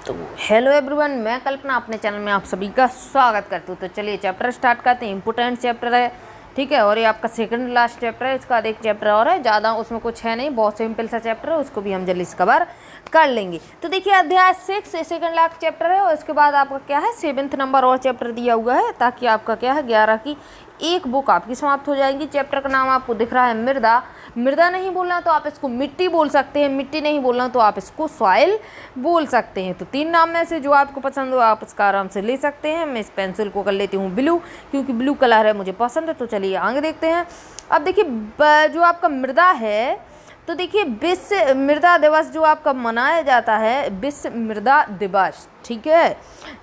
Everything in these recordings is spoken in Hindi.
तो हेलो एवरीवन, मैं कल्पना अपने चैनल में आप सभी का स्वागत करती हूँ। तो चलिए चैप्टर स्टार्ट करते हैं। इंपोर्टेंट चैप्टर है, ठीक है। और ये आपका सेकंड लास्ट चैप्टर है। इसका एक चैप्टर और है, ज़्यादा उसमें कुछ है नहीं, बहुत सिंपल सा चैप्टर है, उसको भी हम जल्दी से कवर कर लेंगे। तो देखिए अध्याय 6 सेकंड लास्ट चैप्टर है, और इसके बाद आपका क्या है 7th नंबर और चैप्टर दिया हुआ है, ताकि आपका क्या है 11 की एक बुक आपकी समाप्त हो जाएगी। चैप्टर का नाम आपको दिख रहा है मृदा। मृदा नहीं बोलना तो आप इसको मिट्टी बोल सकते हैं, मिट्टी नहीं बोलना तो आप इसको सॉइल बोल सकते हैं। तो 3 नाम में से जो आपको पसंद हो आप इसका आराम से ले सकते हैं। मैं इस पेंसिल को कर लेती हूँ ब्लू, क्योंकि ब्लू कलर है मुझे पसंद है। तो चलिए आगे देखते हैं। अब देखिए जो आपका मृदा है, तो देखिए विश्व मृदा दिवस जो आपका मनाया जाता है, विश्व मृदा दिवस, ठीक है,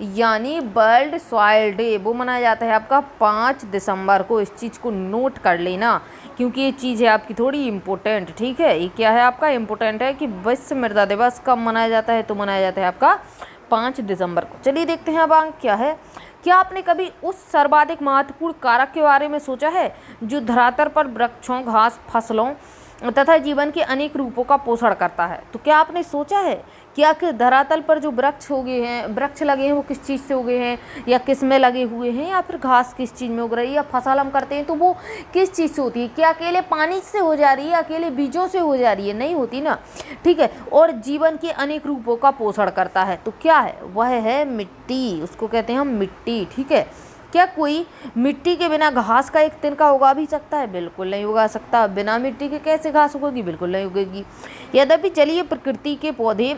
यानी वर्ल्ड सॉइल डे, वो मनाया जाता है आपका 5 दिसंबर को। इस चीज़ को नोट कर लेना, क्योंकि ये चीज़ है आपकी थोड़ी इम्पोर्टेंट, ठीक है। ये क्या है आपका इम्पोर्टेंट है कि विश्व मृदा दिवस कब मनाया जाता है, तो मनाया जाता है आपका 5 दिसंबर को। चलिए देखते हैं अब आगे क्या है। क्या आपने कभी उस सर्वाधिक महत्वपूर्ण कारक के बारे में सोचा है जो धरातल पर वृक्षों, घास, फसलों तथा जीवन के अनेक रूपों का पोषण करता है? तो क्या आपने सोचा है कि आखिर धरातल पर जो वृक्ष हो गए हैं, वृक्ष लगे हैं, वो किस चीज़ से उगे हैं, या किस में लगे हुए हैं, या फिर घास किस चीज़ में उग रही है, या फसल हम करते हैं तो वो किस चीज़ से होती है? क्या अकेले पानी से हो जा रही है, अकेले बीजों से हो जा रही है? नहीं होती ना, ठीक है। और जीवन के अनेक रूपों का पोषण करता है, तो क्या है? वह है मिट्टी, उसको कहते हैं हम मिट्टी, ठीक है। क्या कोई मिट्टी के बिना घास का एक तिनका उगा भी सकता है? बिल्कुल नहीं उगा सकता। बिना मिट्टी के कैसे घास उगेगी? बिल्कुल नहीं उगेगी। यद्यपि जलीय प्रकृति के पौधे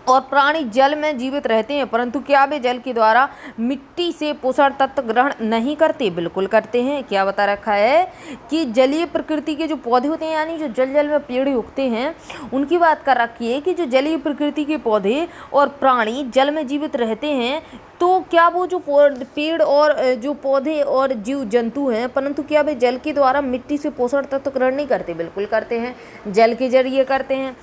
और प्राणी जल में जीवित रहते हैं, परंतु क्या वे जल के द्वारा मिट्टी से पोषण तत्व ग्रहण नहीं करते? बिल्कुल करते हैं। क्या बता रखा है कि जलीय प्रकृति के जो पौधे होते हैं, यानी जो जल जल में पेड़ उगते हैं, उनकी बात कर रखी है कि जो जलीय प्रकृति के पौधे और प्राणी जल में जीवित रहते हैं, तो क्या वो जो पेड़ और जो पौधे और जीव जंतु हैं, परंतु क्या वे जल के द्वारा मिट्टी से पोषण तत्व ग्रहण नहीं करते? बिल्कुल करते हैं, जल के जरिए करते हैं।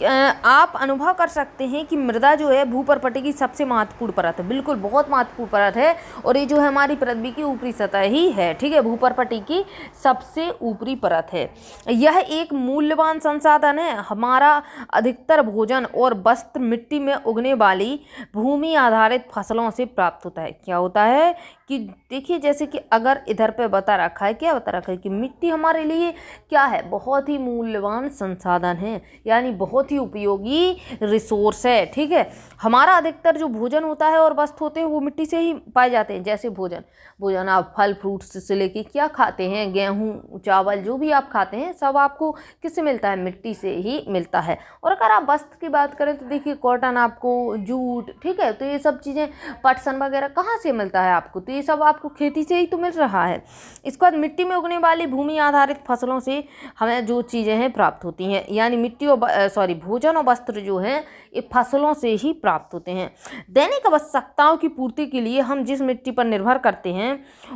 आप अनुभव कर सकते हैं कि मृदा जो है भूपर्पटी की सबसे महत्वपूर्ण परत है। बिल्कुल बहुत महत्वपूर्ण परत है, और ये जो है हमारी पृथ्वी की ऊपरी सतह ही है, ठीक है। भूपर्पटी की सबसे ऊपरी परत है। यह एक मूल्यवान संसाधन है। हमारा अधिकतर भोजन और वस्त्र मिट्टी में उगने वाली भूमि आधारित फसलों से प्राप्त होता है। क्या होता है कि देखिए, जैसे कि अगर इधर पे बता रखा है, क्या बता रखा है कि मिट्टी हमारे लिए क्या है? बहुत ही मूल्यवान संसाधन है, यानी बहुत ही उपयोगी रिसोर्स है, ठीक है। हमारा अधिकतर जो भोजन होता है और वस्तु होते हैं वो मिट्टी से ही पाए जाते हैं। जैसे भोजन आप फल फ्रूट्स से लेके क्या खाते हैं, गेहूँ, चावल, जो भी आप खाते हैं सब आपको किससे मिलता है? मिट्टी से ही मिलता है। और अगर आप वस्त्र की बात करें तो देखिए कॉटन, आपको जूट, ठीक है, तो ये सब चीज़ें, पटसन वगैरह कहाँ से मिलता है आपको? तो ये सब आपको खेती से ही तो मिल रहा है। इसके बाद मिट्टी में उगने वाली भूमि आधारित फसलों से हमें जो चीज़ें हैं प्राप्त होती हैं, यानी मिट्टी और भोजन और वस्त्र जो हैं ये फसलों से ही प्राप्त होते हैं। दैनिक आवश्यकताओं की पूर्ति के लिए हम जिस मिट्टी पर निर्भर करते हैं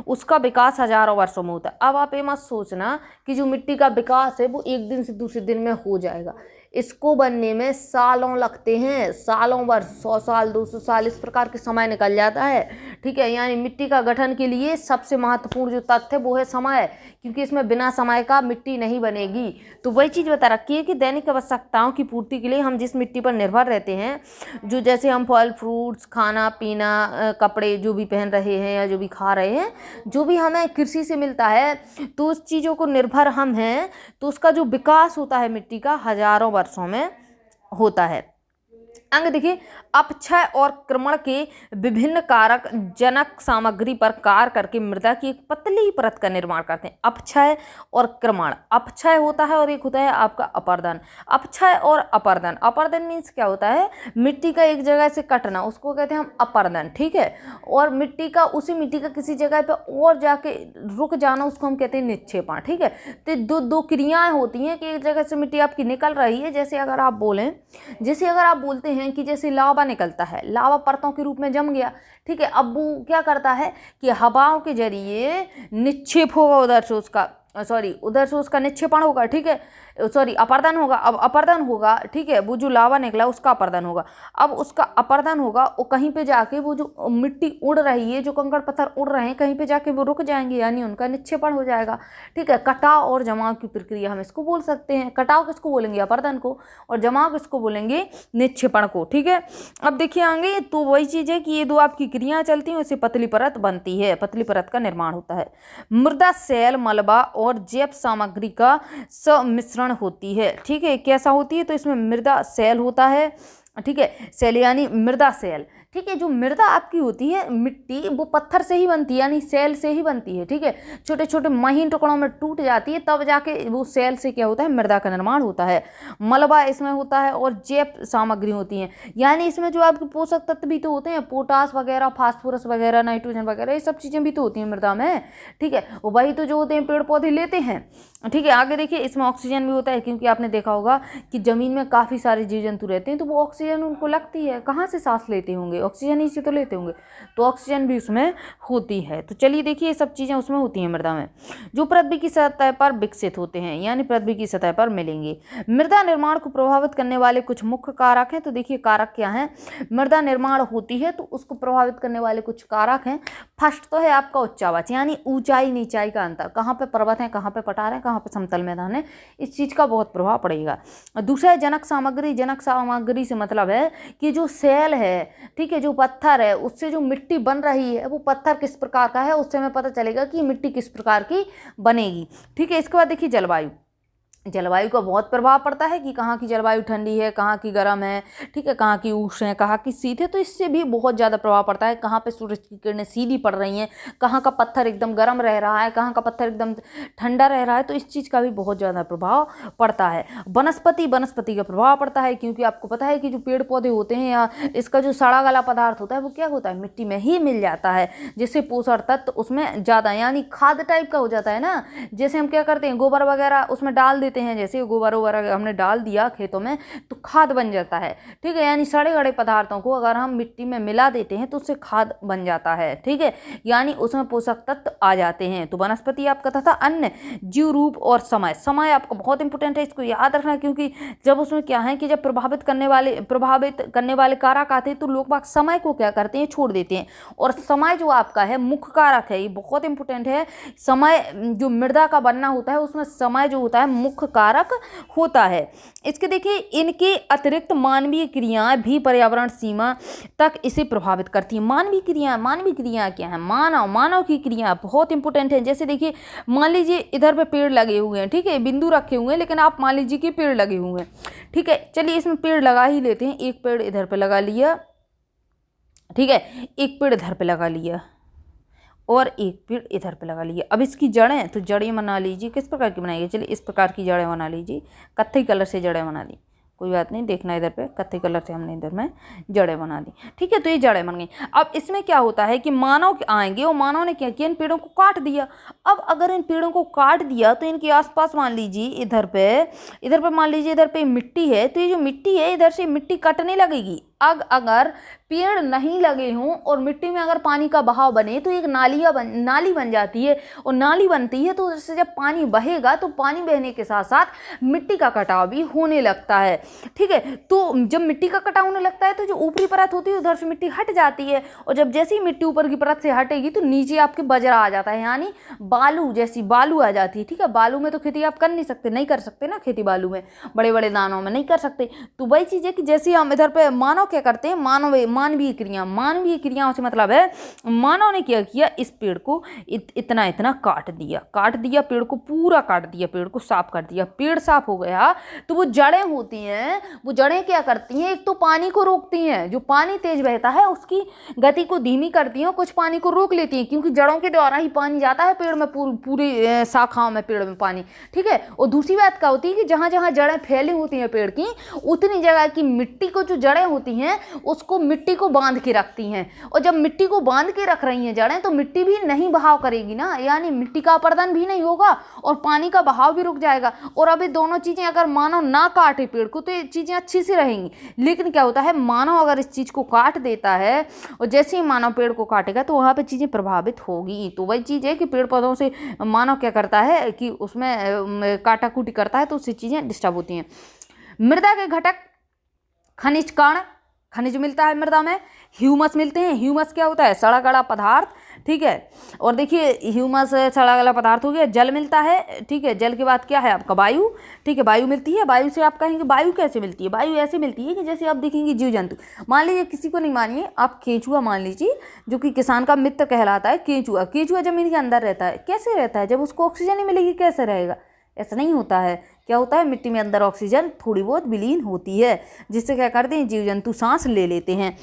उसका विकास हजारों वर्षों में होता है। अब आप ये मत सोचना कि जो मिट्टी का विकास है वो एक दिन से दूसरे दिन में हो जाएगा। इसको बनने में सालों लगते हैं, सालों वर्ष, 100 साल, 200 साल, इस प्रकार के समय निकल जाता है, ठीक है। यानी मिट्टी का गठन के लिए सबसे महत्वपूर्ण जो तथ्य है वो है समय, क्योंकि इसमें बिना समय का मिट्टी नहीं बनेगी। तो वही चीज़ बता रखी है कि दैनिक आवश्यकताओं की पूर्ति के लिए हम जिस मिट्टी पर निर्भर रहते हैं, जो जैसे हम फल फ्रूट्स, खाना पीना, कपड़े जो भी पहन रहे हैं या जो भी खा रहे हैं, जो भी हमें कृषि से मिलता है, तो उस चीज़ों को निर्भर हम हैं, तो उसका जो विकास होता है मिट्टी का हजारों वर्षों में होता है। अंग देखिए, अपक्षय और क्रमण के विभिन्न कारक जनक सामग्री पर कार्य करके मृदा की एक पतली परत का निर्माण करते हैं। अपक्षय और क्रमण, अपक्षय होता है और एक होता है आपका अपरदन। अपक्षय और अपरदन, अपरदन मीन्स क्या होता है? मिट्टी का एक जगह से कटना, उसको कहते हैं हम अपरदन, ठीक है। और मिट्टी का किसी जगह पे और जाके रुक जाना, उसको हम कहते हैं निक्षेपण, ठीक है। तो दो क्रियाएं होती हैं कि एक जगह से मिट्टी आपकी निकल रही है, जैसे अगर आप बोलते हैं कि जैसे लावा निकलता है, लावा परतों के रूप में जम गया, ठीक है। अब वो क्या करता है कि हवाओं के जरिए निक्षेप होगा उधर से उसका, सॉरी उधर से उसका निक्षेपण होगा, ठीक है, सॉरी अपर्दन होगा। अब अपर्दन होगा, ठीक है, वो जो लावा निकला उसका अपर्दन होगा। अब उसका अपर्दन होगा, वो कहीं पे जाके वो जो मिट्टी उड़ रही है, जो कंकड़ पत्थर उड़ रहे हैं, कहीं पे जाके वो रुक जाएंगे, यानी उनका निक्षेपण हो जाएगा, ठीक है। कटाव और जमाव की प्रक्रिया हम इसको बोल सकते हैं। कटाव किसको बोलेंगे? अपर्दन को, और जमाव किसको बोलेंगे? निक्षेपण को, ठीक है। अब देखिए आगे, तो वही चीज़ है कि ये दो आपकी क्रियाएं चलती हैं, उससे पतली परत बनती है, पतली परत का निर्माण होता है। मृदा सेल, मलबा और जैव सामग्री का सम्मिश्रण होती है, ठीक है। कैसा होती है? तो इसमें मृदा सेल होता है, ठीक है, सेल यानी मृदा सेल, ठीक है। जो मृदा आपकी होती है मिट्टी, वो पत्थर से ही बनती है, यानी सेल से ही बनती है, ठीक है। छोटे छोटे महीन टुकड़ों में टूट जाती है, तब जाके वो सेल से क्या होता है? मृदा का निर्माण होता है। मलबा इसमें होता है और जैव सामग्री होती है, यानी इसमें जो आपके पोषक तत्व भी तो होते हैं, पोटास वगैरह, फास्फोरस वगैरह, नाइट्रोजन वगैरह, ये सब चीज़ें भी तो होती हैं मृदा में, ठीक है। वही तो जो होते हैं पेड़ पौधे लेते हैं, ठीक है। आगे देखिए, इसमें ऑक्सीजन भी होता है, क्योंकि आपने देखा होगा कि जमीन में काफ़ी सारे जीव जंतु रहते हैं, तो वो ऑक्सीजन उनको लगती है, कहाँ से सांस लेते होंगे? ऑक्सीजन ही से तो लेते होंगे, तो ऑक्सीजन भी उसमें होती है। तो चलिए देखिए, ये सब चीज़ें उसमें होती हैं मृदा में, जो पृथ्वी की सतह पर विकसित होते हैं, यानी पृथ्वी की सतह पर मिलेंगे। मृदा निर्माण को प्रभावित करने वाले कुछ मुख्य कारक हैं, तो देखिए कारक क्या हैं। मृदा निर्माण होती है तो उसको प्रभावित करने वाले कुछ कारक हैं। फर्स्ट तो है आपका उच्चावाच, यानी ऊंचाई नीचाई का अंतर, कहाँ पे पर्वत है, कहाँ पे पठार है, कहाँ पे समतल मैदान है, इस चीज़ का बहुत प्रभाव पड़ेगा। दूसरा है जनक सामग्री। जनक सामग्री से मतलब है कि जो सेल है, ठीक है, जो पत्थर है, उससे जो मिट्टी बन रही है, वो पत्थर किस प्रकार का है, उससे हमें पता चलेगा कि मिट्टी किस प्रकार की बनेगी, ठीक है। इसके बाद देखिए जलवायु। जलवायु का बहुत प्रभाव पड़ता है कि कहाँ की जलवायु ठंडी है, कहाँ की गर्म है, ठीक है, कहाँ की उष्ण है, कहाँ की शीत है, तो इससे भी बहुत ज़्यादा प्रभाव पड़ता है। कहाँ पे सूरज की किरणें सीधी पड़ रही हैं, कहाँ का पत्थर एकदम गर्म रह रहा है, कहाँ का पत्थर एकदम ठंडा रह रहा है, तो इस चीज़ का भी बहुत ज़्यादा प्रभाव पड़ता है। वनस्पति का प्रभाव पड़ता है, क्योंकि आपको पता है कि जो पेड़ पौधे होते हैं या इसका जो सड़ा गला पदार्थ होता है, वो क्या होता है? मिट्टी में ही मिल जाता है, जिससे पोषण तत्व उसमें ज़्यादा, यानी खाद टाइप का हो जाता है ना। जैसे हम क्या करते हैं, गोबर वगैरह उसमें डाल देते हैं, जैसे गोबर वगैरह हमने डाल दिया खेतों में, तो खाद बन जाता है, ठीक है। यानी सड़े गड़े पदार्थों को अगर हम मिट्टी में मिला देते हैं तो उससे खाद बन जाता है, ठीक है, यानी उसमें पोषक तत्व आ जाते हैं। तो वनस्पति आपका तथा अन्य जीव रूप और समय। समय आपका बहुत इंपॉर्टेंट है, इसको याद रखना, क्योंकि जब उसमें क्या है कि जब प्रभावित करने वाले कारक आते हैं, तो लोग बाग समय को क्या करते हैं? छोड़ देते हैं। और समय जो आपका है मुख्य कारक है, ये बहुत इंपॉर्टेंट है। समय जो मृदा का बनना होता है, उसमें समय जो होता है मुख्य कारक होता है। इसके देखिए, इनके अतिरिक्त मानवीय क्रियाएं भी पर्यावरण सीमा तक इसे प्रभावित करती हैं। मानवीय क्रियाएं क्या है? मानव की क्रिया बहुत इंपॉर्टेंट है। जैसे देखिए, मान लीजिए इधर पे पेड़ लगे हुए हैं, ठीक है, बिंदु रखे हुए हैं, लेकिन आप मान लीजिए कि पेड़ लगे हुए हैं, ठीक है। चलिए इसमें पेड़ लगा ही लेते हैं। एक पेड़ इधर पे लगा लिया, ठीक है, एक पेड़ इधर पे लगा लिया और एक पेड़ इधर पे लगा लिए। अब इसकी जड़ें, तो जड़ें बना लीजिए, किस प्रकार की बनाएंगे? चलिए इस प्रकार की जड़ें बना लीजिए, कत्थई कलर से जड़ें बना दी, कोई बात नहीं, देखना इधर पे कत्थई कलर से हमने इधर में जड़ें बना दी, ठीक है। तो ये जड़ें बन गई। अब इसमें क्या होता है कि मानव आएंगे और मानव ने क्या किया? इन पेड़ों को काट दिया। अब अगर इन पेड़ों को काट दिया तो इनके आसपास मान लीजिए इधर पे मान लीजिए इधर पे मिट्टी है, तो ये जो मिट्टी है इधर से मिट्टी कटने लगेगी। अगर पेड़ नहीं लगे हों और मिट्टी में अगर पानी का बहाव बने, तो एक नाली बन जाती है, और नाली बनती है तो उससे जब पानी बहेगा, तो पानी बहने के साथ साथ मिट्टी का कटाव भी होने लगता है, ठीक है। तो जब मिट्टी का कटाव होने लगता है, तो जो ऊपरी परत होती है उधर से मिट्टी हट जाती है, और जब जैसे ही मिट्टी ऊपर की परत से हटेगी, तो नीचे आपके बजरा आ जाता है, यानी बालू जैसी बालू आ जाती है, ठीक है। बालू में तो खेती आप कर नहीं सकते, नहीं कर सकते ना खेती, बालू में बड़े बड़े दानों में नहीं कर सकते। तो वही चीज़ है कि जैसे हम इधर पे मानव क्या करते हैं? मानवीय क्रियाओं से मतलब है मानव ने क्या किया? इस पेड़ को इतना काट दिया, पेड़ को पूरा काट दिया, पेड़ को साफ कर दिया। पेड़ साफ हो गया तो वो जड़ें होती हैं, वो जड़ें क्या करती हैं? एक तो पानी को रोकती हैं, जो पानी तेज बहता है उसकी गति को धीमी करती हैं, कुछ पानी को रोक लेती हैं, क्योंकि जड़ों के द्वारा ही पानी जाता है पेड़ में, पूरी शाखाओं में पेड़ में पानी, ठीक है। और दूसरी बात क्या होती है कि जहाँ जहाँ जड़ें फैली होती हैं पेड़ की, उतनी जगह की मिट्टी को जो जड़ें होती हैं उसको मिट्टी को बांध के रखती हैं, और जब मिट्टी को बांध के रख रही हैं जड़ें तो मिट्टी भी नहीं बहाव करेगी ना, यानी मिट्टी का अपर्दन भी नहीं होगा और पानी का बहाव भी रुक जाएगा। और अभी दोनों चीज़ें अगर मानव ना काटे पेड़ को तो ये चीज़ें अच्छी से रहेंगी, लेकिन क्या होता है मानव अगर इस चीज़ को काट देता है और जैसे ही मानव पेड़ को काटेगा तो वहाँ पर चीज़ें प्रभावित होगी। तो वही चीज़ है कि पेड़ पौधों से मानव क्या करता है कि उसमें काटाकूटी करता है तो उससे चीज़ें डिस्टर्ब होती हैं। मृदा के घटक खनिज कण, खनिज मिलता है मृदा में, ह्यूमस मिलते हैं। ह्यूमस क्या होता है? सड़ा गला पदार्थ, ठीक है। और देखिए ह्यूमस सड़ा गला पदार्थ हो गया। जल मिलता है, ठीक है। जल के बाद क्या है आपका? वायु, ठीक है। वायु मिलती है। वायु से आप कहेंगे वायु कैसे मिलती है? वायु ऐसे मिलती है कि जैसे आप देखेंगे जीव जंतु, मान लीजिए किसी को नहीं मानिए, आप केंचुआ मान लीजिए जो कि किसान का मित्र कहलाता है। केंचुआ, केंचुआ जमीन के अंदर रहता है। कैसे रहता है? जब उसको ऑक्सीजन नहीं मिलेगी कैसे रहेगा? ऐसा नहीं होता है। क्या होता है? मिट्टी में अंदर ऑक्सीजन थोड़ी बहुत विलीन होती है, जिससे क्या करते हैं जीव जंतु सांस ले लेते हैं।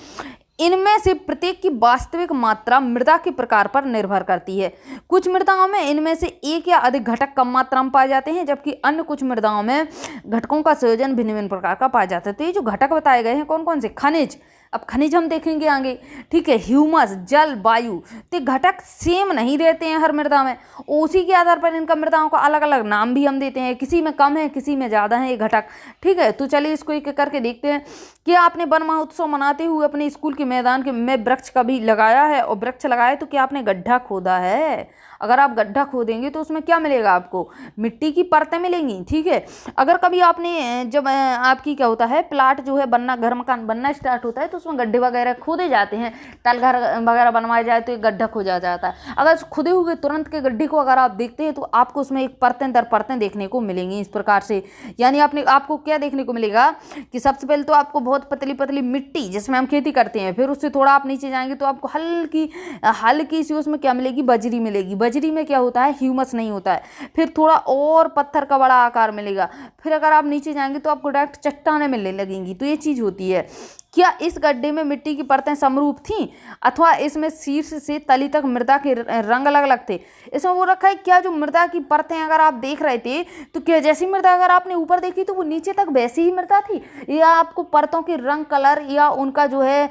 इनमें से प्रत्येक की वास्तविक मात्रा मृदा के प्रकार पर निर्भर करती है। कुछ मृदाओं में इनमें से एक या अधिक घटक कम मात्रा में पाए जाते हैं, जबकि अन्य कुछ मृदाओं में घटकों का संयोजन भिन्न भिन्न प्रकार का पाया जाता है। तो ये जो घटक बताए गए हैं कौन कौन से? खनिज, अब खनिज हम देखेंगे आगे, ठीक है। ह्यूमस, जल, वायु, तो घटक सेम नहीं रहते हैं हर मृदा में, उसी के आधार पर इनका मृदाओं का अलग अलग नाम भी हम देते हैं। किसी में कम है, किसी में ज़्यादा है ये घटक, ठीक है। तो चलिए इसको एक एक करके देखते हैं। क्या आपने वन महोत्सव मनाते हुए अपने स्कूल के मैदान के में वृक्ष कभी लगाया है? और वृक्ष लगाए तो क्या आपने गड्ढा खोदा है? अगर आप गड्ढा खोदेंगे तो उसमें क्या मिलेगा आपको? मिट्टी की परतें मिलेंगी, ठीक है। अगर कभी आपने जब आपकी क्या होता है प्लाट जो है बनना, घर मकान बनना स्टार्ट होता है तो उसमें गड्ढे वगैरह खोदे जाते हैं। तल घर वगैरह बनवाए जाए तो एक गड्ढा खोदा जाता है। अगर खुदे हुए तुरंत के गड्ढे को अगर आप देखते हैं तो आपको उसमें एक परतें दर परतें देखने को मिलेंगी इस प्रकार से। यानी आपको क्या देखने को मिलेगा कि सबसे पहले तो आपको बहुत पतली पतली मिट्टी जिसमें हम खेती करते हैं, फिर उससे थोड़ा आप नीचे जाएंगे तो आपको हल्की सी उसमें क्या मिलेगी? बजरी मिलेगी। बजरी में क्या होता है? ह्यूमस नहीं होता है। फिर थोड़ा और पत्थर का बड़ा आकार मिलेगा। फिर अगर आप नीचे जाएंगे तो आपको डायरेक्ट चट्टानें मिलने लगेंगी। तो ये चीज़ होती है। क्या इस गड्ढे में मिट्टी की परतें समरूप थीं अथवा इसमें शीर्ष से तली तक मृदा के रंग अलग अलग थे? इसमें वो रखा है क्या जो मृदा की परतें अगर आप देख रहे थे तो क्या जैसी मृदा अगर आपने ऊपर देखी तो वो नीचे तक वैसी ही मृदा थी, या आपको परतों के रंग, कलर या उनका जो है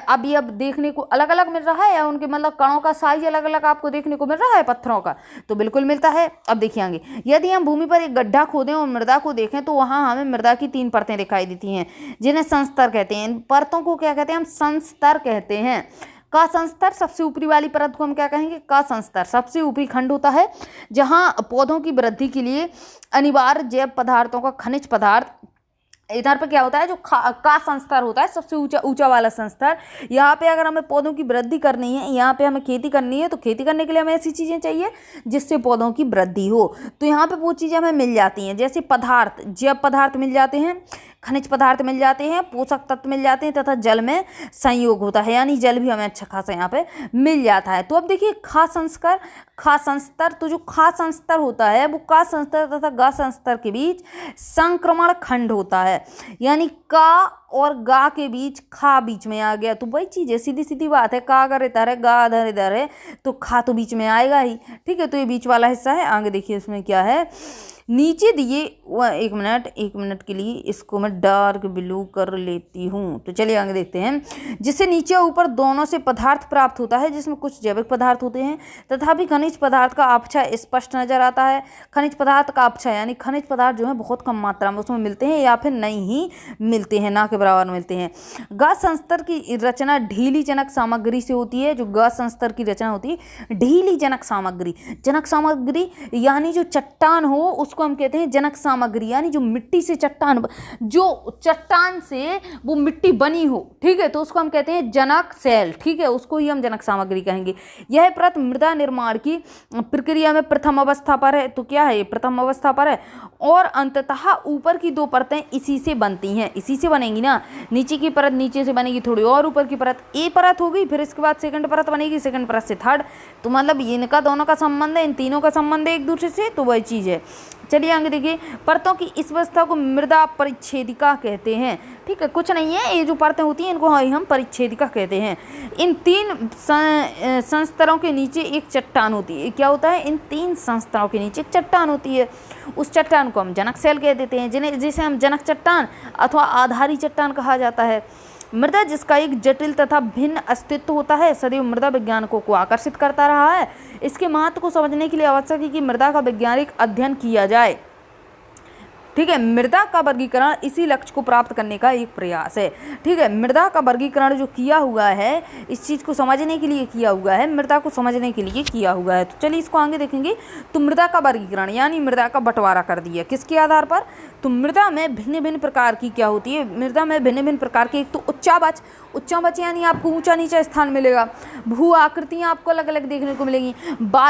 अभी अब देखने को अलग अलग मिल रहा है, या उनके मतलब कणों का साइज अलग अलग आपको देखने को मिल रहा है पत्थरों का? तो बिल्कुल मिलता है। अब देखिए आगे, यदि हम भूमि पर एक गड्ढा खोदें और मृदा को देखें तो वहाँ हमें मृदा की 3 परतें दिखाई देती हैं जिन्हें संस्तर कहते हैं। परतों को क्या कहते हैं? हम संस्तर कहते हैं। का संस्तर, सबसे ऊपरी वाली परत को हम क्या कहेंगे? का संस्तर। सबसे ऊपरी खंड होता है जहां पौधों की वृद्धि के लिए अनिवार्य जैव पदार्थों का खनिज पदार्थ, इधर पे क्या होता है जो का संस्तर होता है, सबसे ऊंचा वाला संस्तर। यहाँ पे अगर हमें पौधों की वृद्धि करनी है, यहाँ पे हमें खेती करनी है, तो खेती करने के लिए हमें ऐसी चीज़ें चाहिए जिससे पौधों की वृद्धि हो। तो यहाँ पे वो चीज़ें हमें मिल जाती हैं, जैसे पदार्थ, जैव पदार्थ मिल जाते हैं, खनिज पदार्थ मिल जाते हैं, पोषक तत्व मिल जाते हैं, तथा जल में संयोग होता है, यानी जल भी हमें अच्छा खासा यहाँ पे मिल जाता है। तो अब देखिए खा संस्तर, तो जो खा संस्तर होता है वो का संस्तर तथा गा संस्तर के बीच संक्रमण खंड होता है, यानी का और गा के बीच खा बीच में आ गया। तो वही चीज़ है, सीधी सीधी बात है। का अगर इधर है, गा इधर है, तो खा तो बीच में आएगा ही, ठीक है। तो ये बीच वाला हिस्सा है। आगे देखिए इसमें क्या है, नीचे दिए एक मिनट के लिए इसको मैं डार्क ब्लू कर लेती हूँ। तो चलिए आगे देखते हैं। जिससे नीचे ऊपर दोनों से पदार्थ प्राप्त होता है, जिसमें कुछ जैविक पदार्थ होते हैं तथापि खनिज पदार्थ का अपक्षय स्पष्ट नजर आता है। खनिज पदार्थ का अपक्षय यानी खनिज पदार्थ जो है बहुत कम मात्रा में उसमें मिलते हैं या फिर नहीं ही मिलते हैं, ना के बराबर मिलते हैं। गा संस्तर की रचना ढीली जनक सामग्री से होती है। जो गा संस्तर की रचना होती है ढीली जनक सामग्री यानी जो चट्टान हो उसको हम कहते हैं जनक सामग्री, यानी जो मिट्टी से चट्टान से वो मिट्टी बनी हो, ठीक है, तो उसको हम कहते हैं जनक सेल, ठीक है, उसको ही हम जनक सामग्री कहेंगे। यह परत मृदा निर्माण की प्रक्रिया में प्रथम अवस्था पर है। तो क्या है ये? प्रथम अवस्था पर है। और अंततः ऊपर की 2 परतें इसी से बनती हैं, इसी से बनेंगी ना। नीचे की परत नीचे से बनेगी थोड़ी और, ऊपर की परत ए परत होगी, फिर इसके बाद सेकंड परत बनेगी, सेकंड परत से थर्ड। तो मतलब इनका दोनों का संबंध है, इन तीनों का संबंध है एक दूसरे से, तो वही चीज़ है। चलिए आगे देखिए, परतों की इस अवस्था को मृदा परिच्छेदिका कहते हैं, ठीक है। कुछ नहीं है, ये जो परतें होती हैं इनको हम परिच्छेदिका कहते हैं। इन 3 संस्तरों के नीचे एक चट्टान होती है। क्या होता है? इन 3 संस्तरों के नीचे एक चट्टान होती है। उस चट्टान को हम जनक सेल कह देते हैं, जिसे हम जनक चट्टान अथवा आधारी चट्टान कहा जाता है। मृदा जिसका एक जटिल तथा भिन्न अस्तित्व होता है सदैव मृदा वैज्ञानिकों को आकर्षित करता रहा है। इसके महत्व को समझने के लिए आवश्यक है कि मृदा का वैज्ञानिक अध्ययन किया जाए। ठीक है, मृदा का वर्गीकरण इसी लक्ष्य को प्राप्त करने का एक प्रयास है। ठीक है, मृदा का वर्गीकरण जो किया हुआ है इस चीज़ को समझने के लिए किया हुआ है, मृदा को समझने के लिए किया हुआ है। तो चलिए इसको आगे देखेंगे। तो मृदा का वर्गीकरण यानी मृदा का बंटवारा कर दिया किसके आधार पर? तो मृदा में भिन्न भिन्न प्रकार की क्या होती है? मृदा में भिन्न भिन्न प्रकार के, एक तो उच्चावच यानी आपको ऊंचा नीचा स्थान मिलेगा। भू आकृतियाँ आपको अलग अलग देखने को मिलेगी।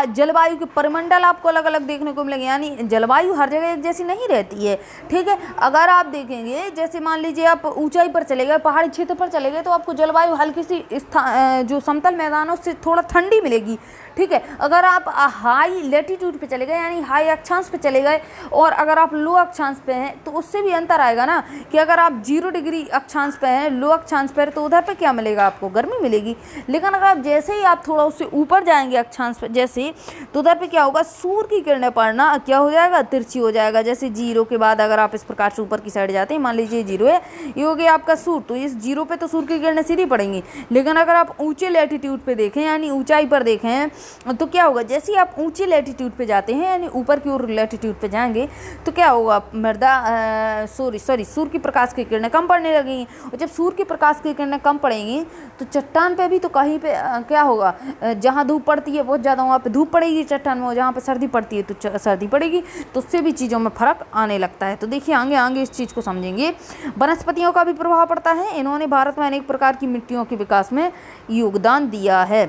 जलवायु के परिमंडल आपको अलग अलग देखने को मिलेंगे, यानी जलवायु हर जगह एक जैसी नहीं रहती है। ठीक है, अगर आप देखेंगे जैसे मान लीजिए आप ऊंचाई पर चले गए, पहाड़ी क्षेत्र पर चले गए, तो आपको जलवायु हल्की सी जो समतल मैदानों से थोड़ा ठंडी मिलेगी। ठीक है, अगर आप हाई लेटीट्यूड पे चले गए यानी हाई अक्षांश पे चले गए, और अगर आप लो अक्षांश पे हैं तो उससे भी अंतर आएगा ना, कि अगर आप 0 डिग्री अक्षांश पे हैं, लो अक्षांश पे, तो उधर पे क्या मिलेगा? आपको गर्मी मिलेगी। लेकिन अगर आप जैसे ही आप थोड़ा उससे ऊपर जाएंगे अक्षांश पे जैसे, तो उधर पे क्या होगा? सूर्य की किरणें पड़ना क्या हो जाएगा? तिरछी हो जाएगा। जैसे 0 के बाद अगर आप इस प्रकार से ऊपर की साइड जाते हैं, मान लीजिए 0 है, ये हो गया आपका सूर्य, तो इस 0 पे तो सूर्य की किरणें सीधी पड़ेंगी। लेकिन अगर आप ऊंचे लैटिट्यूड पे देखें यानी ऊंचाई पर देखें, तो क्या होगा? जैसे ही आप ऊंचे लैटिट्यूड पे जाते हैं यानी ऊपर की ओर लैटिट्यूड पे जाएंगे, तो क्या होगा? मृदा सूर्य की प्रकाश की किरणें कम पड़ने लगेंगी। और जब सूर्य की प्रकाश की किरणें कम पड़ेंगी तो चट्टान पे भी तो कहीं पे क्या होगा? जहाँ धूप पड़ती है बहुत ज़्यादा वहाँ पे धूप पड़ेगी चट्टान में, जहाँ पे सर्दी पड़ती है तो सर्दी पड़ेगी, तो उससे भी चीज़ों में फ़र्क आने लगता है। तो देखिए आगे इस चीज़ को समझेंगे। वनस्पतियों का भी प्रभाव पड़ता है। इन्होंने भारत में अनेक प्रकार की मिट्टियों के विकास में योगदान दिया है।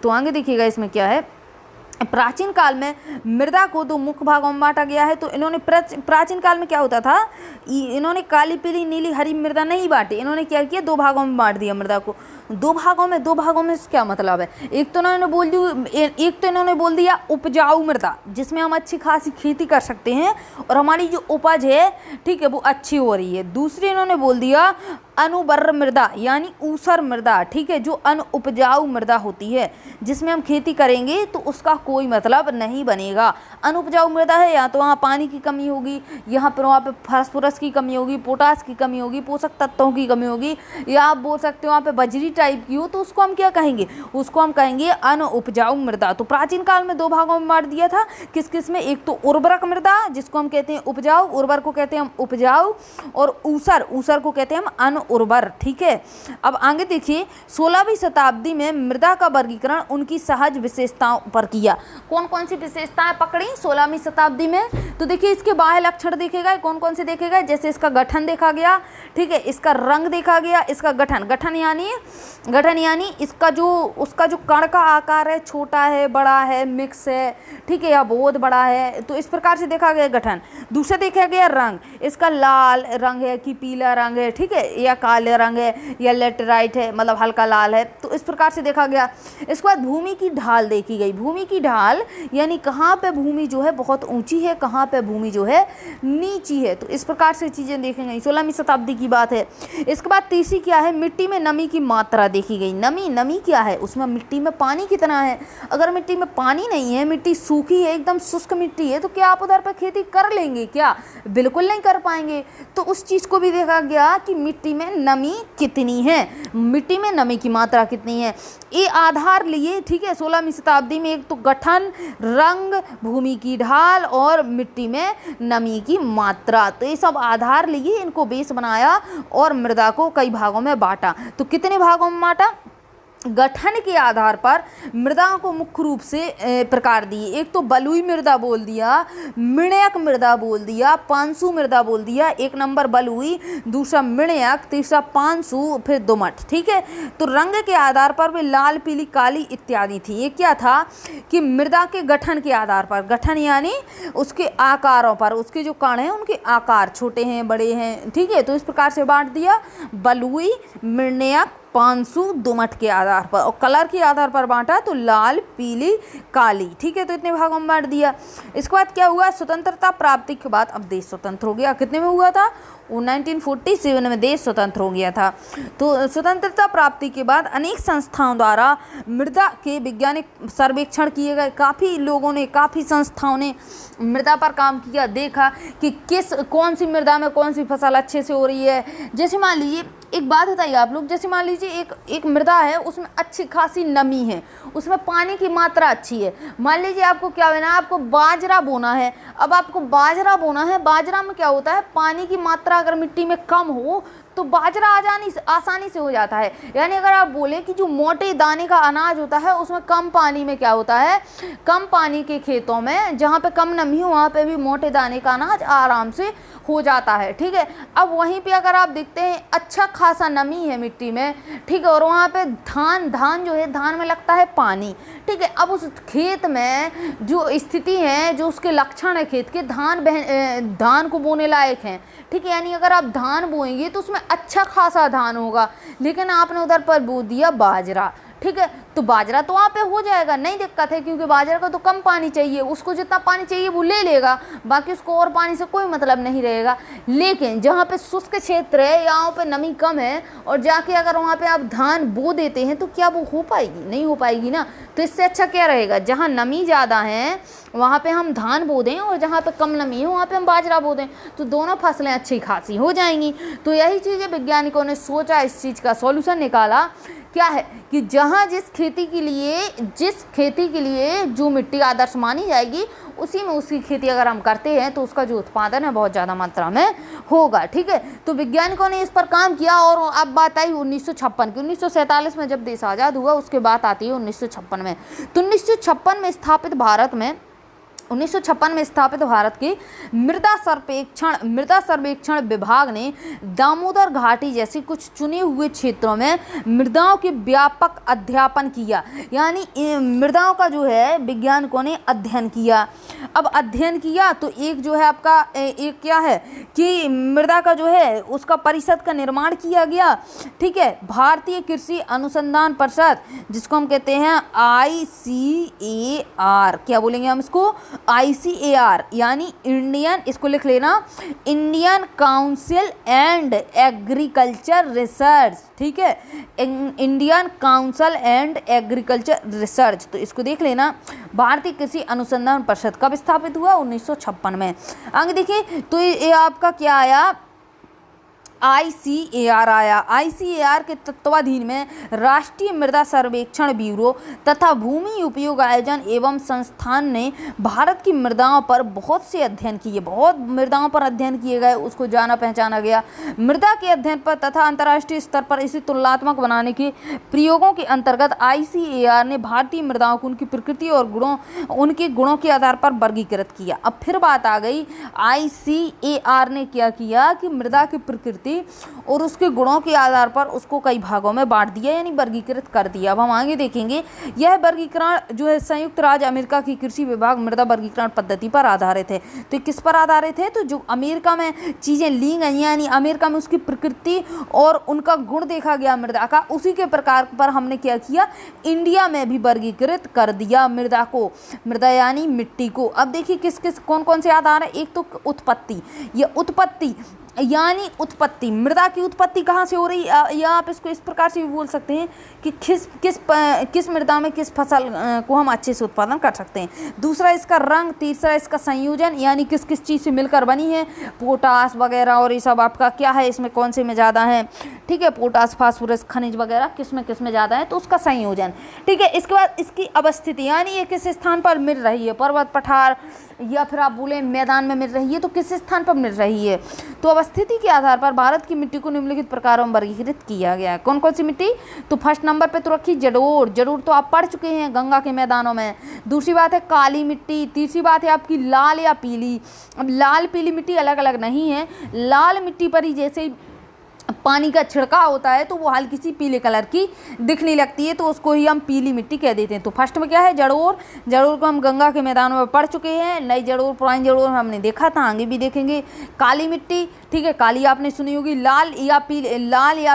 तो आगे देखिएगा इसमें क्या है। प्राचीन काल में मृदा को 2 मुख्य भागों में बांटा गया है। तो इन्होंने प्राचीन काल में क्या होता था, इन्होंने काली पीली नीली हरी मृदा नहीं बांटी, इन्होंने क्या किया? 2 भागों में बांट दिया मृदा को। 2 भागों में क्या मतलब है? एक तो इन्होंने बोल दिया उपजाऊ मृदा, जिसमें हम अच्छी खासी खेती कर सकते हैं और हमारी जो उपज है ठीक है वो अच्छी हो रही है। दूसरी इन्होंने बोल दिया अनुवर्र मृदा यानी ऊसर मृदा। ठीक है, जो अनुपजाऊ मृदा होती है जिसमें हम खेती करेंगे तो उसका कोई मतलब नहीं बनेगा। अनुपजाऊ मृदा है या तो वहाँ पानी की कमी होगी, यहाँ पर वहाँ पे फास्फोरस की कमी होगी, पोटास की कमी होगी, पोषक तत्वों की कमी होगी, या आप बोल सकते हो वहाँ पे बजरी टाइप की हो, तो उसको हम क्या कहेंगे? उसको हम कहेंगे अनुपजाऊ मृदा। तो प्राचीन काल में 2 भागों में बांट दिया था। किस किस में? एक तो उर्वरक मृदा जिसको हम कहते हैं उपजाऊ, उर्वर को कहते हैं हम उपजाऊ, और ऊसर को कहते हैं हम उर्वर। ठीक है, अब आगे देखिए 16वीं शताब्दी में मृदा का वर्गीकरण उनकी सहज विशेषताओं पर किया। कौन कौन सी विशेषताएं पकड़ी 16वीं शताब्दी में? तो देखिए इसके बाह्य लक्षण देखेगा, कौन कौन से देखेगा? जैसे इसका गठन देखा गया, ठीक है, इसका रंग देखा गया, इसका गठन यानी इसका उसका जो कण का आकार है, छोटा है, बड़ा है, मिक्स है, ठीक है, या बहुत बड़ा है, तो इस प्रकार से देखा गया गठन। दूसरा देखा गया रंग, इसका लाल रंग है कि पीला रंग है, ठीक है, या काले रंग है या लेटराइट है, मतलब हल्का लाल है, तो इस प्रकार से देखा गया। इसके बाद भूमि की ढाल देखी गई। भूमि की ढाल यानी कहाँ पे भूमि जो है बहुत ऊंची है, कहाँ पे भूमि जो है नीची है, तो इस प्रकार से चीज़ें देखी गई। 16वीं शताब्दी की बात है। इसके बाद तीसरी क्या है? मिट्टी में नमी की मात्रा देखी गई। नमी क्या है? उसमें मिट्टी में पानी कितना है। अगर मिट्टी में पानी नहीं है, मिट्टी सूखी है, एकदम शुष्क मिट्टी है, तो क्या आप उधर पर खेती कर लेंगे क्या? बिल्कुल नहीं कर पाएंगे। तो उस चीज़ को भी देखा गया कि मिट्टी में नमी कितनी है, मिट्टी में नमी की मात्रा कितनी है, ये आधार लिए। ठीक है, 16वीं शताब्दी में एक तो गठन, रंग, भूमि की ढाल और मिट्टी में नमी की मात्रा, तो ये सब आधार लिए इनको बेस बनाया और मृदा को कई भागों में बांटा। तो कितने भागों में बांटा? गठन के आधार पर मृदा को मुख्य रूप से प्रकार दिए। एक तो बलुई मृदा बोल दिया, मिणयक मृदा बोल दिया, पांसु मृदा बोल दिया। 1 नंबर बलुई, दूसरा मिणयक, तीसरा पांसु, फिर दोमट। ठीक है, तो रंग के आधार पर वे लाल, पीली, काली इत्यादि थी। ये क्या था कि मृदा के गठन के आधार पर, गठन यानी उसके आकारों पर, उसके जो कण हैं उनके आकार छोटे हैं, बड़े हैं, ठीक है, तो इस प्रकार से बांट दिया। बलुई, मिणयक, पांसु, दोमट के आधार पर, और कलर के आधार पर बांटा तो लाल, पीली, काली। ठीक है, तो इतने भागों में बांट दिया। इसके बाद क्या हुआ? स्वतंत्रता प्राप्ति के बाद अब देश स्वतंत्र हो गया। कितने में हुआ था? 1947 में देश स्वतंत्र हो गया था। तो स्वतंत्रता प्राप्ति के बाद अनेक संस्थाओं द्वारा मृदा के वैज्ञानिक सर्वेक्षण किए गए। काफ़ी लोगों ने, काफ़ी संस्थाओं ने मृदा पर काम किया, देखा कि कौन सी मृदा में कौन सी फसल अच्छे से हो रही है। जैसे मान लीजिए एक बात बताइए आप लोग, जैसे मान लीजिए एक मृदा है, उसमें अच्छी खासी नमी है, उसमें पानी की मात्रा अच्छी है। मान लीजिए आपको क्या होना है, आपको बाजरा बोना है। अब आपको बाजरा बोना है, बाजरा में क्या होता है, पानी की मात्रा अगर मिट्टी में कम हो तो बाजरा आसानी से हो जाता है। यानी अगर आप बोले कि जो मोटे दाने का अनाज होता है उसमें कम पानी में क्या होता है, कम पानी के खेतों में जहाँ पे कम नमी हो वहाँ पे भी मोटे दाने का अनाज आराम से हो जाता है। ठीक है, अब वहीं पे अगर आप देखते हैं अच्छा खासा नमी है मिट्टी में, ठीक है, और वहाँ पे धान जो है, धान में लगता है पानी। ठीक है, अब उस खेत में जो स्थिति है, जो उसके लक्षण है खेत के, धान को बोने लायक हैं। ठीक है, यानी अगर आप धान बोएंगे तो उसमें अच्छा खासा धान होगा, लेकिन आपने उधर पर बो दिया बाजरा। ठीक है, तो बाजरा तो वहाँ पे हो जाएगा, नहीं दिक्कत है, क्योंकि बाजरा को तो कम पानी चाहिए, उसको जितना पानी चाहिए वो ले लेगा, बाकी उसको और पानी से कोई मतलब नहीं रहेगा। लेकिन जहाँ पे शुष्क क्षेत्र है, यहाँ पे नमी कम है, और जाके अगर वहाँ पे आप धान बो देते हैं तो क्या वो हो पाएगी? नहीं हो पाएगी ना। तो इससे अच्छा क्या रहेगा, जहाँ नमी ज़्यादा है वहाँ पे हम धान बो दें, और जहाँ पे कम नमी है वहाँ पे हम बाजरा बो दें, तो दोनों फसलें अच्छी खासी हो जाएंगी। तो यही चीज़ें वैज्ञानिकों ने सोचा, इस चीज़ का सॉल्यूशन निकाला। क्या है कि जहाँ जिस खेती के लिए जो मिट्टी आदर्श मानी जाएगी, उसी में उसकी खेती अगर हम करते हैं तो उसका जो उत्पादन है बहुत ज़्यादा मात्रा में होगा। ठीक है, तो वैज्ञानिकों ने इस पर काम किया। और अब बात आई 1956 की। 1947 में जब देश आज़ाद हुआ, उसके बाद आती है 1956 में। तो 1956 में स्थापित भारत की मृदा सर्वेक्षण विभाग ने दामोदर घाटी जैसे कुछ चुने हुए क्षेत्रों में मृदाओं के व्यापक अध्यापन किया। यानी मृदाओं का जो है वैज्ञानिकों ने अध्ययन किया। अब अध्ययन किया तो एक जो है आपका एक क्या है कि मृदा का जो है उसका परिषद का निर्माण किया गया। ठीक है, भारतीय कृषि अनुसंधान परिषद, जिसको हम कहते हैं ICAR, क्या बोलेंगे हम इसको, ICAR, यानी इसको लिख लेना, Indian council and agriculture research. ठीक है, Indian council and agriculture research, तो इसको देख लेना। भारतीय कृषि अनुसंधान परिषद कब स्थापित हुआ? 1956 में। आगे देखिए, तो ये आपका क्या आया, ICAR आया। ICAR के तत्वाधीन में राष्ट्रीय मृदा सर्वेक्षण ब्यूरो तथा भूमि उपयोग आयोजन एवं संस्थान ने भारत की मृदाओं पर बहुत से अध्ययन किए, बहुत मृदाओं पर अध्ययन किए गए, उसको जाना पहचाना गया। मृदा के अध्ययन पर तथा अंतर्राष्ट्रीय स्तर पर इसे तुलनात्मक बनाने के प्रयोगों के अंतर्गत ICAR ने भारतीय मृदाओं को उनकी प्रकृति और उनके गुणों के आधार पर वर्गीकृत किया। अब फिर बात आ गई, ICAR ने क्या किया कि मृदा की प्रकृति और उसके गुणों के आधार पर उसको कई भागों में बांट दिया, यानी वर्गीकृत कर दिया। अब हम आगे देखेंगे, यह वर्गीकरण जो है संयुक्त राज्य अमेरिका की कृषि विभाग मृदा वर्गीकरण पद्धति पर आधारित है। तो किस पर आधारित है? तो जो अमेरिका में चीज़ें ली गई, यानी अमेरिका में उसकी प्रकृति और उनका गुण देखा गया मृदा का, उसी के प्रकार पर हमने क्या किया, इंडिया में भी वर्गीकृत कर दिया मृदा यानी मिट्टी को। अब देखिए कौन कौन से आधार है। एक तो उत्पत्ति यानी मृदा की उत्पत्ति कहाँ से हो रही है, या आप इसको इस प्रकार से भी बोल सकते हैं कि किस मृदा में किस फसल को हम अच्छे से उत्पादन कर सकते हैं। दूसरा इसका रंग, तीसरा इसका संयोजन, यानी किस चीज़ से मिलकर बनी है, पोटास वगैरह और ये सब आपका क्या है, इसमें कौन से में ज़्यादा है। ठीक है, पोटास, फास्फोरस, खनिज वगैरह किस में ज़्यादा है, तो उसका संयोजन। ठीक है, इसके बाद इसकी अवस्थिति, यानी ये किस स्थान पर मिल रही है, पर्वत, पठार, या फिर आप बोले मैदान में मिल रही है, तो किस स्थान पर मिल रही है। तो अवस्थिति के आधार पर भारत की मिट्टी को निम्नलिखित प्रकारों में वर्गीकृत किया गया है। कौन कौन सी मिट्टी? तो फर्स्ट नंबर पे तो रखी जलोढ़ तो आप पढ़ चुके हैं गंगा के मैदानों में। दूसरी बात है काली मिट्टी। तीसरी बात है आपकी लाल या पीली। अब लाल पीली मिट्टी अलग अलग नहीं है, लाल मिट्टी पर ही जैसे पानी का छिड़काव होता है तो वो हल्की सी पीले कलर की दिखने लगती है, तो उसको ही हम पीली मिट्टी कह देते हैं। तो फर्स्ट में क्या है, जड़ोर को हम गंगा के मैदानों में पढ़ चुके हैं। नई जड़ोर, पुरानी जड़ोर हमने देखा था, आगे भी देखेंगे। काली मिट्टी, ठीक है, काली आपने सुनी होगी। लाल या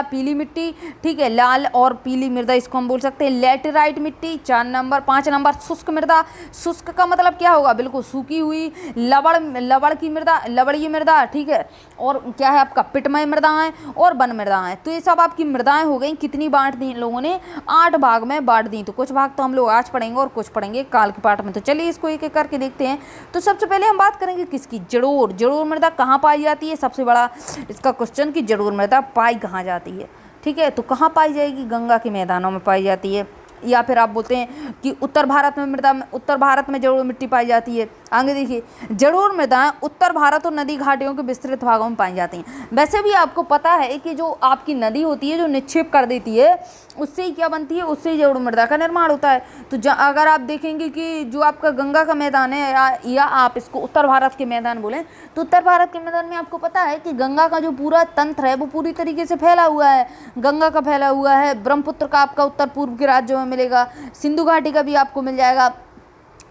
पीली मिट्टी, ठीक है, लाल और पीली मृदा, इसको हम बोल सकते हैं लैटेराइट मिट्टी। 5 नंबर शुष्क मृदा। शुष्क का मतलब क्या होगा, बिल्कुल सूखी हुई। लवड़ीय मृदा, ठीक है, और क्या है आपका पिटमय मृदा है। और वन मृदाएं। तो ये सब आपकी मृदाएं हो गई। कितनी बांट दी इन लोगों ने? 8 भाग में बांट दी। तो कुछ भाग तो हम लोग आज पढ़ेंगे और कुछ पढ़ेंगे काल के पाठ में। तो चलिए इसको एक एक करके देखते हैं। तो सबसे पहले हम बात करेंगे किसकी? जड़ोर। जड़ोर मृदा कहाँ पाई जाती है? सबसे बड़ा इसका क्वेश्चन कि जड़ोर मृदा पाई कहाँ जाती है। ठीक है, तो कहाँ पाई जाएगी? गंगा के मैदानों में पाई जाती है। या फिर आप बोलते हैं कि उत्तर भारत में मृदा, उत्तर भारत में जड़ोर मिट्टी पाई जाती है। आगे देखिए, जड़ोर मृदाएं उत्तर भारत और नदी घाटियों के विस्तृत भागों में पाई जाती हैं। वैसे भी आपको पता है कि जो आपकी नदी होती है जो निक्षेप कर देती है, उससे ही क्या बनती है? उससे ही जड़ोर मृदा का निर्माण होता है। तो अगर आप देखेंगे कि जो आपका गंगा का मैदान है, या आप इसको उत्तर भारत के मैदान बोलें, तो उत्तर भारत के मैदान में आपको पता है कि गंगा का जो पूरा तंत्र है वो पूरी तरीके से फैला हुआ है। गंगा का फैला हुआ है, ब्रह्मपुत्र का आपका उत्तर पूर्व के राज्यों में मिलेगा, सिंधु घाटी का भी आपको मिल जाएगा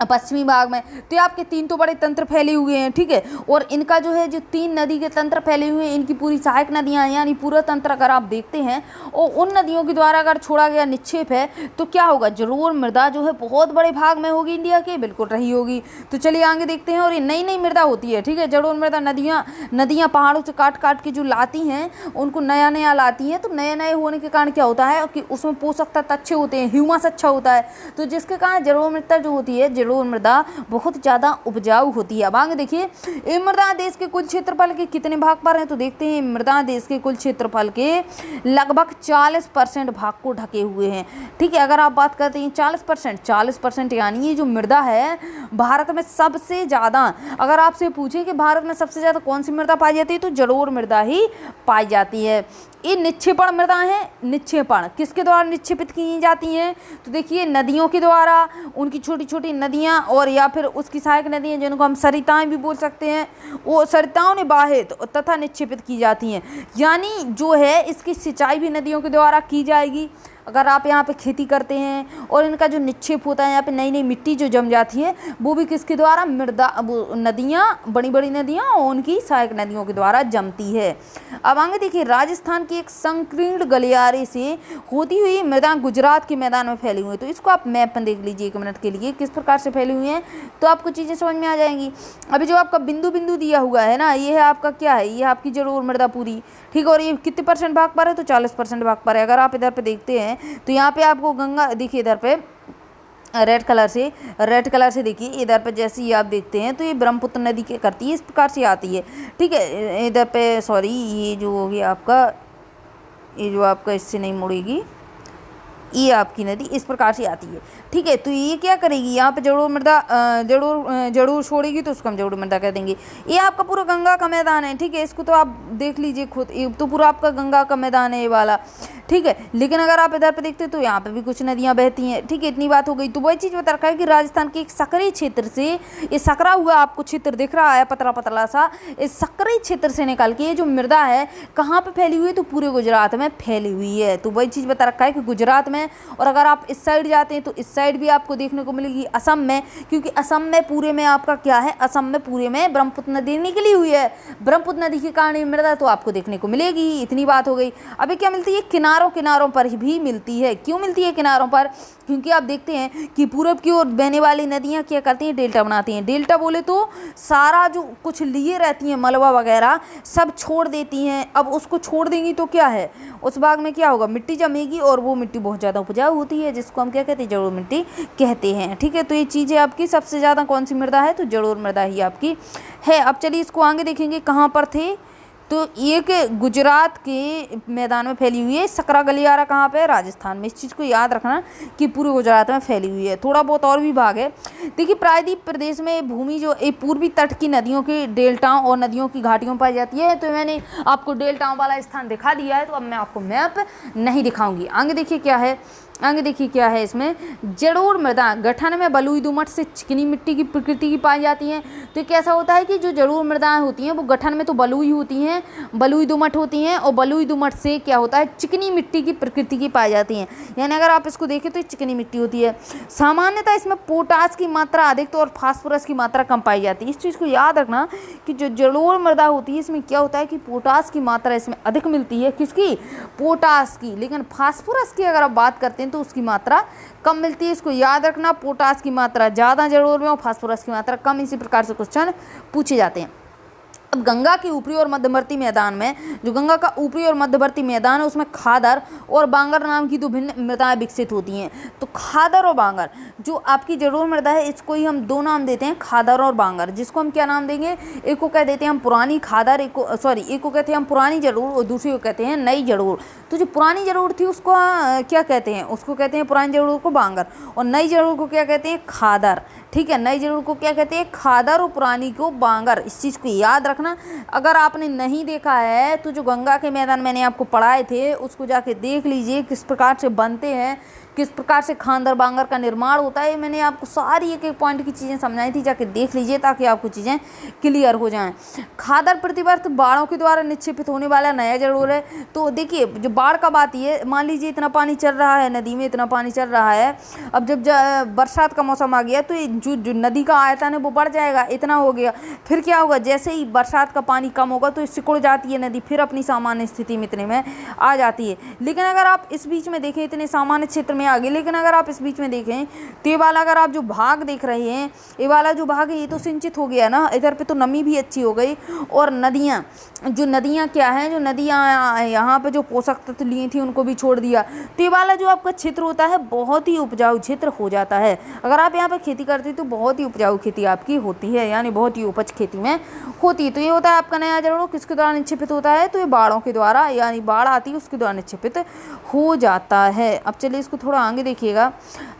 पश्चिमी भाग में। तो ये आपके 3 तो बड़े तंत्र फैले हुए हैं। ठीक है, और इनका जो है जो 3 नदी के तंत्र फैले हुए हैं, इनकी पूरी सहायक नदियाँ यानी पूरा तंत्र अगर आप देखते हैं और उन नदियों के द्वारा अगर छोड़ा गया निक्षेप है तो क्या होगा? जड़ोर मृदा जो है बहुत बड़े भाग में होगी इंडिया के, बिल्कुल रही होगी। तो चलिए आगे देखते हैं। और ये नई नई मृदा होती है। ठीक है, जड़ोर मृदा नदियाँ पहाड़ों से काट काट के जो लाती हैं उनको नया नया लाती हैं। तो नए नए होने के कारण क्या होता है कि उसमें पोषक तत्व अच्छे होते हैं, ह्यूमस अच्छा होता है। तो जिसके कारण जड़ोर मृदा जो होती है, जड़ोर मृदा बहुत ज़्यादा उपजाऊ होती है। अब आगे देखिए, ये मृदा देश के कुल क्षेत्रफल के कितने भाग पर है? तो देखते हैं, मृदा देश के कुल क्षेत्रफल के लगभग 40% भाग को ढके हुए हैं। ठीक है, अगर आप बात करते हैं 40% यानी ये जो मृदा है भारत में सबसे ज़्यादा, अगर आपसे पूछे कि भारत में सबसे ज़्यादा कौन सी मृदा पाई जाती है तो जड़ोर मृदा ही पाई जाती है। ये निक्षेपण मृदा है। निक्षेपण किसके द्वारा निक्षेपित की जाती हैं? तो देखिए, नदियों के द्वारा, उनकी छोटी छोटी नदियाँ और या फिर उसकी सहायक नदियाँ जिनको हम सरिताएं भी बोल सकते हैं, वो सरिताओं ने बाहित तथा निक्षेपित की जाती हैं। यानी जो है इसकी सिंचाई भी नदियों के द्वारा की जाएगी। अगर आप यहाँ पे खेती करते हैं और इनका जो निक्षेप होता है, यहाँ पे नई नई मिट्टी जो जम जाती है वो भी किसके द्वारा? मृदा, नदियाँ, बड़ी बड़ी नदियाँ और उनकी सहायक नदियों के द्वारा जमती है। अब आगे देखिए, राजस्थान की एक संकीर्ण गलियारे से होती हुई मृदा गुजरात के मैदान में फैली हुई है। तो इसको आप मैप में देख लीजिए 1 मिनट के लिए, किस प्रकार से फैली हुई हैं, तो आपको चीज़ें समझ में आ जाएंगी। अभी जो आपका बिंदु बिंदु दिया हुआ है ना, ये है आपका क्या है? ये आपकी जड़ोर मृदा पूरी। ठीक है, और ये कितने % भाग पर है? तो 40% भाग पर है। अगर आप इधर पे देखते हैं तो यहाँ पे आपको गंगा देखिए, इधर पे रेड कलर से देखिए, इधर पे जैसे ही आप देखते हैं तो ये ब्रह्मपुत्र नदी के करती है, इस प्रकार से आती है। ठीक है, इधर पे सॉरी, ये जो होगी आपका, ये जो आपका इससे नहीं मुड़ेगी, ये आपकी नदी इस प्रकार से आती है। ठीक है, तो ये क्या करेगी? यहाँ पे जड़ोर मृदा जड़ोर छोड़ेगी तो उसको हम जड़ोर मृदा कह देंगे। ये आपका पूरा गंगा का मैदान है। ठीक है, इसको तो आप देख लीजिए खुद, ये तो पूरा आपका गंगा का मैदान है ये वाला। ठीक है, लेकिन अगर आप इधर पे देखते हैं तो यहाँ पे भी कुछ नदियाँ बहती हैं। ठीक है, इतनी बात हो गई। तो वही चीज़ बता रखा है कि राजस्थान के एक सकरी क्षेत्र से, ये सकरा हुआ आपको क्षेत्र दिख रहा है पतला पतला सा, इस सकरी क्षेत्र से निकल के ये जो मृदा है कहाँ पे फैली हुई है? तो पूरे गुजरात में फैली हुई है। तो वही चीज़ बता रखा है कि गुजरात में, और अगर आप इस साइड जाते हैं तो इस साइड भी आपको देखने को मिलेगी असम में, क्योंकि असम में पूरे में आपका क्या है? असम में पूरे में ब्रह्मपुत्र नदी निकली हुई है। ब्रह्मपुत्र नदी के कारण मृदा तो आपको देखने को मिलेगी। इतनी बात हो गई। अभी क्या मिलती है? किनारों पर भी मिलती है। क्यों मिलती है किनारों पर? क्योंकि आप देखते हैं कि पूरब की ओर बहने वाली नदियाँ क्या करती हैं? डेल्टा बनाती हैं। डेल्टा बोले तो सारा जो कुछ लिए रहती हैं मलबा वगैरह सब छोड़ देती हैं। अब उसको छोड़ देंगी तो क्या है? उस भाग में क्या होगा? मिट्टी जमेगी और वो मिट्टी बहुत ज़्यादा उपजाऊ होती है, जिसको हम क्या कहते हैं? जड़ोर मिट्टी कहते हैं। ठीक है, तो ये चीज़ें आपकी सबसे ज़्यादा कौन सी मृदा है? तो जड़ोर मृदा ही आपकी है। अब चलिए इसको आगे देखेंगे कहाँ पर थे। तो एक गुजरात के मैदान में फैली हुई है। सकरा गलियारा कहाँ पे है? राजस्थान में। इस चीज़ को याद रखना कि पूरे गुजरात में फैली हुई है। थोड़ा बहुत और भी भाग है। देखिए, प्रायद्वीप प्रदेश में भूमि जो पूर्वी तट की नदियों के डेल्टाओं और नदियों की घाटियों में पाई जाती है। तो मैंने आपको डेल्टाओं वाला स्थान दिखा दिया है, तो अब मैं आपको मैप नहीं दिखाऊंगी। आगे देखिए क्या है इसमें। जड़ोर मृदा गठन में बलुई दोमट से चिकनी मिट्टी की प्रकृति की पाई जाती हैं। तो कैसा होता है कि जो जड़ोर मृदाएं होती हैं वो गठन में तो बलुई होती हैं, बलुई दोमट होती हैं, और बलुई दोमट से क्या होता है? चिकनी मिट्टी की प्रकृति की पाई जाती हैं। यानी अगर आप इसको देखें तो चिकनी मिट्टी होती है। सामान्यतः इसमें पोटास की मात्रा अधिक तो और फास्फोरस की मात्रा कम पाई जाती है। इस चीज़ को याद रखना कि जो जड़ोर मृदा होती है इसमें क्या होता है कि पोटास की मात्रा इसमें अधिक मिलती है। किसकी? पोटास की। लेकिन फास्फोरस की अगर आप बात करते हैं तो उसकी मात्रा कम मिलती है। इसको याद रखना, पोटास की मात्रा ज़्यादा जड़ोर में और फास्फोरस की मात्रा कम। इसी प्रकार से क्वेश्चन पूछे जाते हैं। अब गंगा के ऊपरी और मध्यवर्ती मैदान में, जो गंगा का ऊपरी और मध्यवर्ती मैदान है, उसमें खादर और बांगर नाम की दो भिन्न मृदाएं विकसित होती हैं। तो खादर और बांगर, जो आपकी जड़ोल मृदा है, इसको ही हम दो नाम देते हैं, खादर और बांगर, जिसको हम क्या नाम देंगे, एक को कह देते हैं हम पुरानी खादर, एक को कहते हैं हम पुरानी जड़ोल और दूसरी को कहते हैं नई जड़ोल। तो जो पुरानी जड़ोल थी उसको क्या कहते हैं, उसको कहते हैं पुरानी जड़ोल को बांगर, और नई जड़ोल को क्या कहते हैं, खादर। ठीक है, नई जड़ोल को क्या कहते हैं, खादर, और पुरानी को बांगर। इस चीज़ को याद रखना। अगर आपने नहीं देखा है तो जो गंगा के मैदान मैंने आपको पढ़ाए थे उसको जाके देख लीजिए, किस प्रकार से बनते हैं, किस प्रकार से खादर बांगर का निर्माण होता है। मैंने आपको सारी एक एक पॉइंट की चीज़ें समझाई थी, जाके देख लीजिए ताकि आपको चीज़ें क्लियर हो जाएं। खादर प्रतिवर्ष बाढ़ों के द्वारा निक्षेपित होने वाला नया जड़ोल है। तो देखिए, जो बाढ़ कब आती है, मान लीजिए इतना पानी चल रहा है, नदी में इतना पानी चल रहा है, अब जब बरसात का मौसम आ गया तो जो नदी का आयतन है वो बढ़ जाएगा, इतना हो गया। फिर क्या होगा, जैसे ही बरसात का पानी कम होगा तो सिकुड़ जाती है नदी, फिर अपनी सामान्य स्थिति में इतने में आ जाती है। लेकिन अगर आप इस बीच में देखें, इतने सामान्य क्षेत्र में आ गई, लेकिन अगर आप इस बीच में देखें तो ये वाला, अगर आप जो भाग देख रहे हैं, ये वाला जो भाग है ये तो सिंचित हो गया ना, इधर पे तो नमी भी अच्छी हो गई। और नदियाँ, जो नदियाँ क्या हैं, जो नदियाँ यहाँ पे जो पोषक तत्व लिए थी उनको भी छोड़ दिया। तो ये वाला जो आपका क्षेत्र होता है बहुत ही उपजाऊ क्षेत्र हो जाता है। अगर आप यहाँ पे खेती करते तो बहुत ही उपजाऊ खेती आपकी होती है, यानी बहुत ही उपज खेती में होती है। तो ये होता है आपका नया जड़ोल, किसके द्वारा निक्षेपित होता है, तो ये बाढ़ों के द्वारा, यानी बाढ़ आती है उसके द्वारा निक्षेपित हो जाता है। अब चलिए इसको थोड़ा आगे देखिएगा।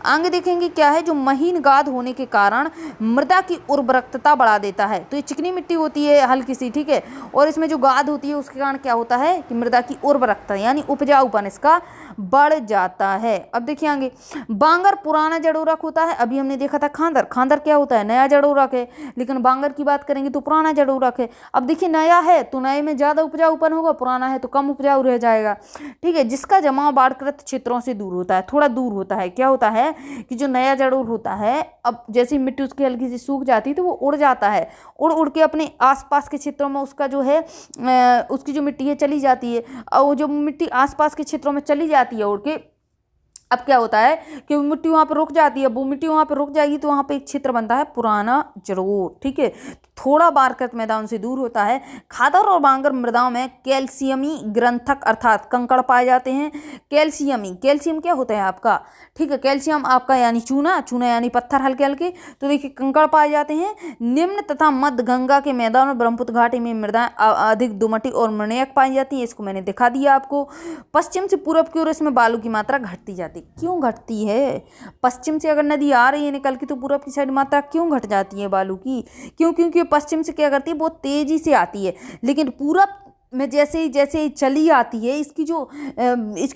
आगे देखेंगे क्या है, जो महीन गाद होने के कारण मृदा की उर्वरकता बढ़ा देता है। तो ये चिकनी मिट्टी होती है हल्की सी, ठीक है, और इसमें जो गाद होती है उसके कारण क्या होता है कि मृदा की उर्वरकता यानी उपजाऊपन इसका बढ़ जाता है। अब देखिए आगे, बांगर पुराना जड़ोरक होता है। अभी हमने देखा था खादर, खादर क्या होता है, नया जड़ोरक है, लेकिन बांगर की बात करेंगे तो पुराना जड़ोरक है। अब देखिए, नया है तो नए में ज़्यादा उपजाऊपन होगा, पुराना है तो कम उपजाऊ रह जाएगा। ठीक है, जिसका जमाव बाढ़ग्रस्त क्षेत्रों से दूर होता है, थोड़ा दूर होता है। क्या होता है कि जो नया जड़ोल होता है, अब जैसे मिट्टी उसकी हल्की सी सूख जाती है तो वो उड़ जाता है, उड़ उड़ के अपने आसपास के क्षेत्रों में उसका जो है उसकी जो मिट्टी है चली जाती है। और वो जो मिट्टी आसपास के क्षेत्रों में चली जाती है उड़ के, अब क्या होता है कि वो मिट्टी वहाँ पर रुक जाती है। वो मिट्टी वहाँ पर रुक जाएगी तो वहाँ पे एक क्षेत्र बनता है पुराना जड़ोल। ठीक है, थोड़ा बाढ़ग्रस्त मैदान से दूर होता है। खादर और बांगर मृदाओं में कैल्शियमी ग्रंथक अर्थात कंकड़ पाए जाते हैं। कैल्शियम क्या होता है आपका, ठीक है, कैल्शियम आपका यानी चूना, चूना यानी पत्थर हल्के हल्के। तो देखिए, कंकड़ पाए जाते हैं। निम्न तथा मध्य गंगा के मैदान में ब्रह्मपुत्र घाटी में मृदाएं अधिक दुमटी और मृणयक पाई जाती है। इसको मैंने दिखा दिया आपको। पश्चिम से पूर्व की ओर इसमें बालू की मात्रा घटती जाती। क्यों घटती है, पश्चिम से अगर नदी आ रही है निकल के तो पूरब की साइड मात्रा क्यों घट जाती है बालू की, क्योंकि पश्चिम से क्या करती है, बहुत तेजी से आती है, लेकिन पूरब में जैसे ही चली आती है, इसकी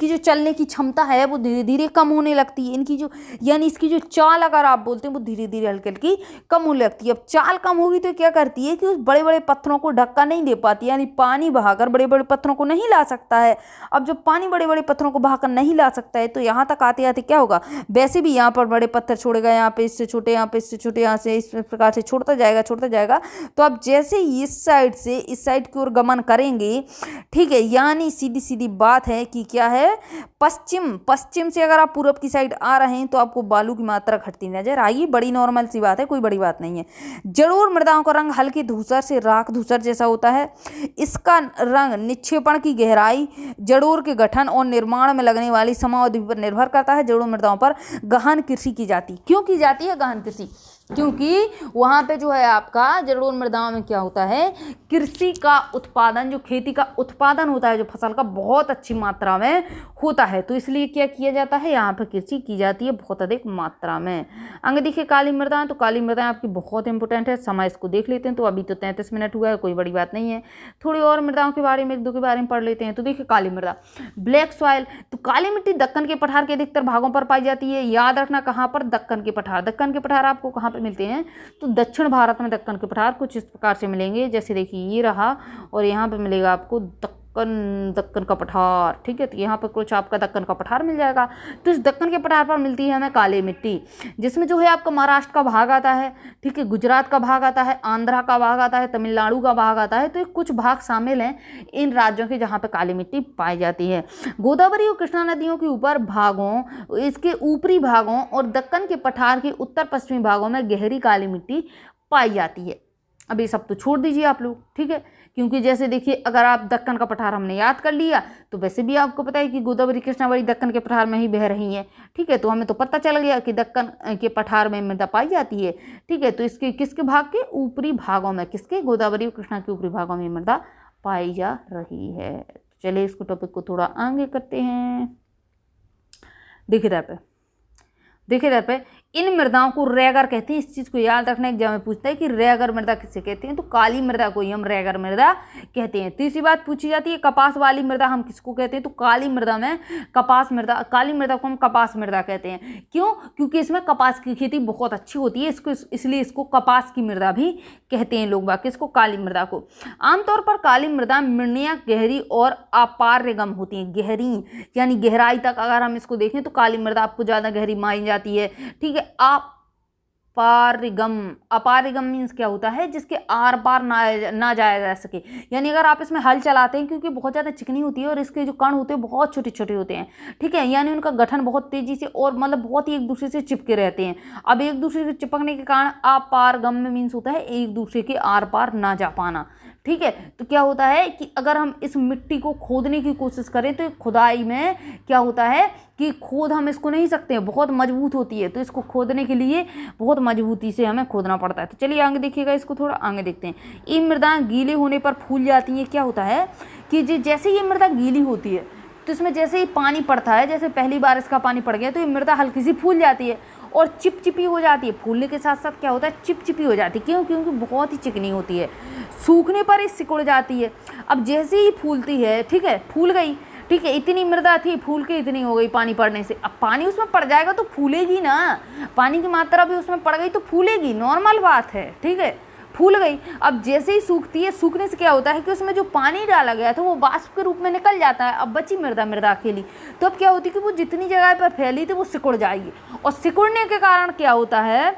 जो चलने की क्षमता है वो धीरे धीरे कम होने लगती है। इसकी जो चाल अगर आप बोलते हैं वो धीरे धीरे हल्की हल्की कम होने लगती है। अब चाल कम होगी तो क्या करती है कि उस बड़े बड़े पत्थरों को धक्का नहीं दे पाती, यानी पानी बहाकर बड़े बड़े पत्थरों को नहीं ला सकता है। अब जब पानी बड़े बड़े पत्थरों को बहाकर नहीं ला सकता है तो यहाँ तक आते आते क्या होगा, वैसे भी यहाँ पर बड़े पत्थर छोड़ेगा, यहाँ पे इससे छोटे, यहाँ पे इससे छोटे, यहाँ से इस प्रकार से छोड़ता जाएगा। तो अब जैसे ही इस साइड से इस साइड की ओर गमन करेंगे, ठीक है, यानी सीधी सीधी बात है कि क्या है, पश्चिम से अगर आप पूरब की साइड आ रहे हैं तो आपको बालू की मात्रा घटती नजर आएगी। बड़ी नॉर्मल सी बात है, कोई बड़ी बात नहीं है। जड़ोल मृदाओं का रंग हल्के धूसर से राख धूसर जैसा होता है। इसका रंग निक्षेपण की गहराई, जड़ोल के गठन और निर्माण में लगने वाली समावधि पर निर्भर करता है। जड़ोल मृदाओं पर गहन कृषि की जाती, क्यों की जाती है गहन कृषि, क्योंकि वहाँ पे जो है आपका जड़ोल मृदाओं में क्या होता है, कृषि का उत्पादन, जो खेती का उत्पादन होता है, जो फसल का बहुत अच्छी मात्रा में होता है, तो इसलिए क्या किया जाता है, यहाँ पर कृषि की जाती है बहुत अधिक मात्रा में। आगे देखिए काली मृदाएं, तो काली मृदाएं आपकी बहुत इंपॉर्टेंट है। समय इसको देख लेते हैं, तो अभी तो 33 मिनट हुआ है, कोई बड़ी बात नहीं है। थोड़ी और मृदाओं के बारे में, एक दो के बारे में पढ़ लेते हैं। तो देखिए काली मृदा, ब्लैक सॉइल, तो काली मिट्टी दक्कन के पठार के अधिकतर भागों पर पाई जाती है। याद रखना कहाँ पर, दक्कन के पठार। दक्कन के पठार आपको कहाँ पर मिलते हैं, तो दक्षिण भारत में दक्कन के पठार कुछ इस प्रकार से मिलेंगे, जैसे देखिए ये रहा, और यहाँ पे मिलेगा आपको दक्कन का पठार। ठीक है, तो यहाँ पर कुछ आपका दक्कन का पठार मिल जाएगा। तो इस दक्कन के पठार पर मिलती है हमें काली मिट्टी, जिसमें जो है आपका महाराष्ट्र का भाग आता है, ठीक है, गुजरात का भाग आता है, आंध्रा का भाग आता है, तमिलनाडु का भाग आता है। तो कुछ भाग शामिल हैं इन राज्यों के जहाँ पर काली मिट्टी पाई जाती है। गोदावरी और कृष्णा नदियों के ऊपर भागों, इसके ऊपरी भागों और दक्कन के पठार के उत्तर पश्चिमी भागों में गहरी काली मिट्टी पाई जाती है। अब ये सब तो छोड़ दीजिए आप लोग, ठीक है, क्योंकि जैसे देखिए अगर आप दक्कन का पठार हमने याद कर लिया तो वैसे भी आपको पता है कि गोदावरी कृष्णावरी दक्कन के पठार में ही बह रही है, ठीक है, तो हमें तो पता चल गया कि दक्कन के पठार में मृदा पाई जाती है, ठीक है, तो इसके किसके भाग के ऊपरी भागों में, किसके गोदावरी और कृष्णा के ऊपरी भागों में मृदा पाई जा रही है। चलिए इसको टॉपिक को थोड़ा आगे करते हैं। देखिए इधर पे इन मृदाओं को रेगर कहते हैं। इस चीज को याद रखना, एग्जाम में पूछता है कि रेगर मृदा किसे कहते हैं, तो काली मृदा को ही हम रेगर मृदा कहते हैं। तीसरी बात पूछी जाती है कपास वाली मृदा हम किसको कहते हैं, तो काली मृदा में कपास मृदा, काली मृदा को हम कपास मृदा कहते हैं। क्यों? क्योंकि इसमें कपास की खेती बहुत अच्छी होती है, इसको इसलिए इसको कपास की मृदा भी कहते हैं लोग बाकी, इसको काली मृदा को। आमतौर पर काली मृदा मिर्णियाँ गहरी और अपारगम होती हैं, गहरी यानी गहराई तक अगर हम इसको देखें तो काली मृदा आपको ज़्यादा गहरी मानी जाती है, ठीक है। अपारगम मीन्स क्या होता है, जिसके आर पार ना जाया जा सके, यानी अगर आप इसमें हल चलाते हैं क्योंकि बहुत ज़्यादा चिकनी होती है और इसके जो कण होते हैं बहुत छोटे छोटे होते हैं, ठीक है, यानी उनका गठन बहुत तेजी से और मतलब बहुत ही एक दूसरे से चिपके रहते हैं। अब एक दूसरे से चिपकने के कारण अपारगम में मीन्स होता है एक दूसरे के आर पार ना जा पाना, ठीक है। तो क्या होता है कि अगर हम इस मिट्टी को खोदने की कोशिश करें तो खुदाई में क्या होता है कि खोद हम इसको नहीं सकते हैं, बहुत मजबूत होती है, तो इसको खोदने के लिए बहुत मजबूती से हमें खोदना पड़ता है। तो चलिए आगे देखिएगा, इसको थोड़ा आगे देखते हैं। ये मृदा गीले होने पर फूल जाती है। क्या होता है कि जैसे ये मृदा गीली होती है तो इसमें जैसे ही पानी पड़ता है, जैसे पहली बार इसका पानी पड़ गया तो ये मृदा हल्की सी फूल जाती है और चिपचिपी हो जाती है। फूलने के साथ साथ क्या होता है, चिपचिपी हो जाती है। क्यों? क्योंकि बहुत ही चिकनी होती है। सूखने पर ये सिकुड़ जाती है। अब जैसे ही फूलती है, ठीक है, फूल गई, ठीक है, इतनी मृदा थी, फूल के इतनी हो गई पानी पड़ने से। अब पानी उसमें पड़ जाएगा तो फूलेगी ना, पानी की मात्रा भी उसमें पड़ गई तो फूलेगी, नॉर्मल बात है, ठीक है, फूल गई। अब जैसे ही सूखती है, सूखने से क्या होता है कि उसमें जो पानी डाला गया था वो वाष्प के रूप में निकल जाता है। अब बची मृदा अकेली, तो अब क्या होती है कि वो जितनी जगह पर फैली थी वो सिकुड़ जाएगी, और सिकुड़ने के कारण क्या होता है,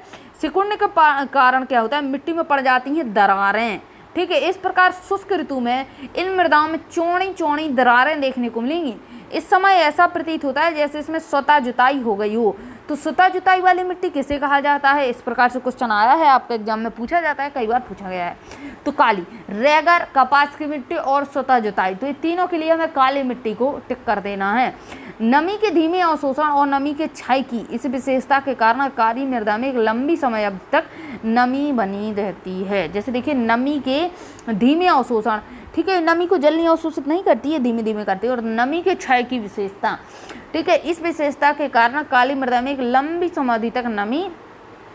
मिट्टी में पड़ जाती हैं दरारें, ठीक है। इस प्रकार शुष्क ऋतु में इन मृदाओं में चौड़ी चौड़ी दरारें देखने को मिलेंगी। इस समय ऐसा प्रतीत होता है जैसे इसमें स्वतः जुताई हो गई हो। तो स्वतः जुताई वाली मिट्टी किसे कहा जाता है, इस प्रकार से क्वेश्चन आया है आपके एग्जाम में, पूछा जाता है, कई बार पूछा गया है। तो काली, रेगर, कपास की मिट्टी और स्वतः जुताई, तो ये तीनों के लिए हमें काली मिट्टी को टिक कर देना है। नमी के धीमे अवशोषण और नमी के क्षय की इस विशेषता के कारण काली मृदा में एक लंबी समय अवधि तक नमी बनी रहती है। जैसे देखिए नमी के धीमे अवशोषण, ठीक है, नमी को जल्दी अवशोषित नहीं करती है, धीमे धीमे करती है, और नमी के क्षय की विशेषता, ठीक है, इस विशेषता के कारण काली मृदा में एक लंबी समय तक नमी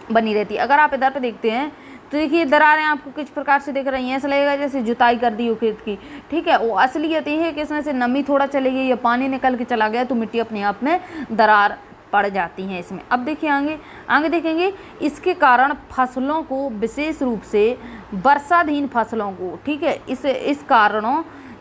बनी रहती है। अगर आप इधर पे देखते हैं तो देखिए दरारें आपको किस प्रकार से दिख रही हैं, ऐसा लगेगा जैसे जुताई कर दी हो खेत की, ठीक है। वो असलियत ये है कि इसमें से नमी थोड़ा चली गई या पानी निकल के चला गया तो मिट्टी अपने आप में दरार पड़ जाती हैं इसमें। अब देखिए आगे देखेंगे, इसके कारण फसलों को विशेष रूप से वर्षाधीन फसलों को, ठीक है,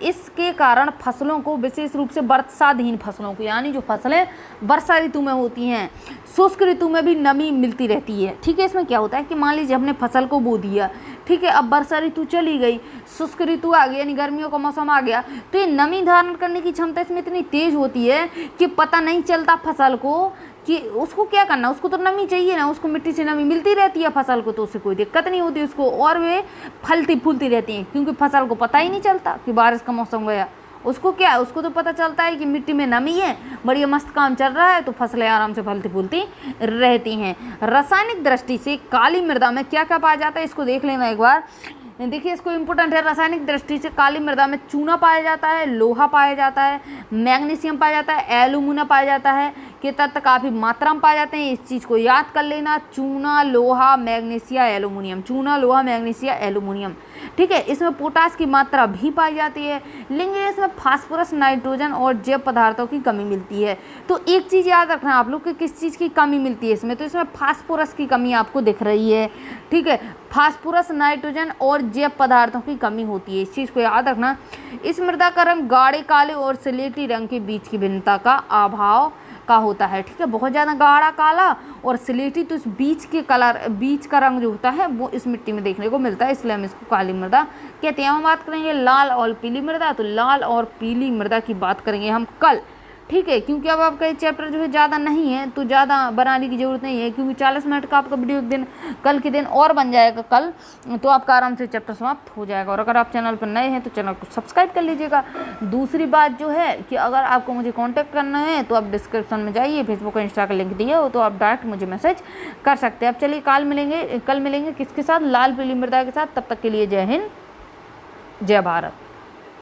इसके कारण फसलों को विशेष रूप से वर्षाधीन फसलों को, यानी जो फसलें वर्षा ऋतु में होती हैं, शुष्क ऋतु में भी नमी मिलती रहती है, ठीक है। इसमें क्या होता है कि मान लीजिए हमने फसल को बो दिया, ठीक है, अब वर्षा ऋतु चली गई, शुष्क ऋतु आ गई, यानी गर्मियों का मौसम आ गया, तो ये नमी धारण करने की क्षमता इसमें इतनी तेज होती है कि पता नहीं चलता फसल को कि उसको क्या करना, उसको तो नमी चाहिए ना, उसको मिट्टी से नमी मिलती रहती है फसल को, तो उससे कोई दिक्कत नहीं होती उसको, और वे फलती फूलती रहती हैं, क्योंकि फसल को पता ही नहीं चलता कि बारिश का मौसम गया। उसको क्या है, उसको तो पता चलता है कि मिट्टी में नमी है, बढ़िया मस्त काम चल रहा है, तो फसलें आराम से फलती फूलती रहती हैं। रासायनिक दृष्टि से काली मृदा में क्या क्या पाया जाता है, इसको देख लेना एक बार। देखिए इसको इम्पोर्टेंट है। रासायनिक दृष्टि से काली मृदा में चूना पाया जाता है, लोहा पाया जाता है, मैग्नीशियम पाया जाता है, एल्यूमिना पाया जाता है, के तत्व काफ़ी मात्रा में पाए जाते हैं। इस चीज़ को याद कर लेना, चूना, लोहा, मैग्नीशिया, एल्यूमिनियम, चूना, लोहा, मैग्नीशिया, एल्यूमिनियम, ठीक है। इसमें पोटास की मात्रा भी पाई जाती है, लेकिन इसमें फास्फोरस, नाइट्रोजन और जैव पदार्थों की कमी मिलती है। तो एक चीज़ याद रखना आप लोग कि किस चीज़ की कमी मिलती है इसमें, तो इसमें फास्फोरस की कमी आपको दिख रही है, ठीक है। फास्फोरस, नाइट्रोजन और जैव पदार्थों की कमी होती है, इस चीज़ को याद रखना। इस मृदा का रंग गाढ़े काले और स्लेटी रंग के बीच की भिन्नता का अभाव का होता है, ठीक है। बहुत ज़्यादा गाढ़ा काला और स्लेटी, तो इस बीच का रंग जो होता है वो इस मिट्टी में देखने को मिलता है, इसलिए हम इसको काली मृदा कहते हैं। हम बात करेंगे लाल और पीली मृदा, तो लाल और पीली मृदा की बात करेंगे हम कल, ठीक है, क्योंकि अब आपका ये चैप्टर जो है ज़्यादा नहीं है तो ज़्यादा बनाने की ज़रूरत नहीं है, क्योंकि 40 मिनट का आपका वीडियो एक दिन कल के दिन और बन जाएगा कल, तो आपका आराम से चैप्टर समाप्त हो जाएगा। और अगर आप चैनल पर नए हैं तो चैनल को सब्सक्राइब कर लीजिएगा। दूसरी बात जो है कि अगर आपको मुझे कॉन्टैक्ट करना है तो आप डिस्क्रिप्शन में जाइए, फेसबुक और इंस्टा का लिंक दिया हो तो आप डायरेक्ट मुझे मैसेज कर सकते हैं। अब चलिए कल मिलेंगे किसके साथ, लाल पीली मृदा के साथ। तब तक के लिए जय हिंद, जय भारत।